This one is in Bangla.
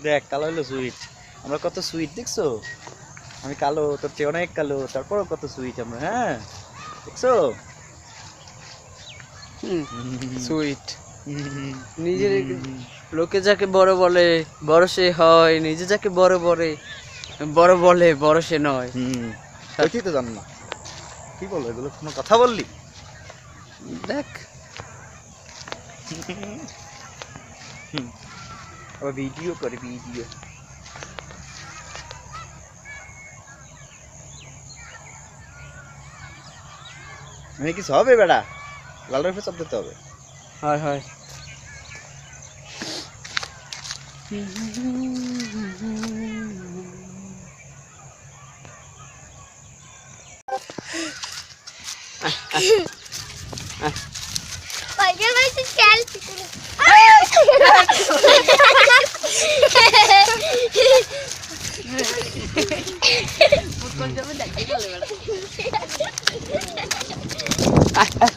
দেখ কালো হলো সুইট, আমরা কত সুইট দেখছো? আমি কালো, তোর চেয়ে অনেক কালো, তারপরও কত সুইট আমরা। হ্যাঁ দেখছো? সুইট নিজের লোকে যাকে বড় বলে বড় সে হয়, নিজে যাকে বড় বলে বড় সে নয়। তুই তো জান না কি বলো এগুলো, কোনো কথা বললি? দেখ আবার ভিডিও করে, ভিডিও। মানে কিছু হবে বেড়া, লাল রঙের চাপ দিতে হবে। হয় হয় Oye, vai se selfie. আহ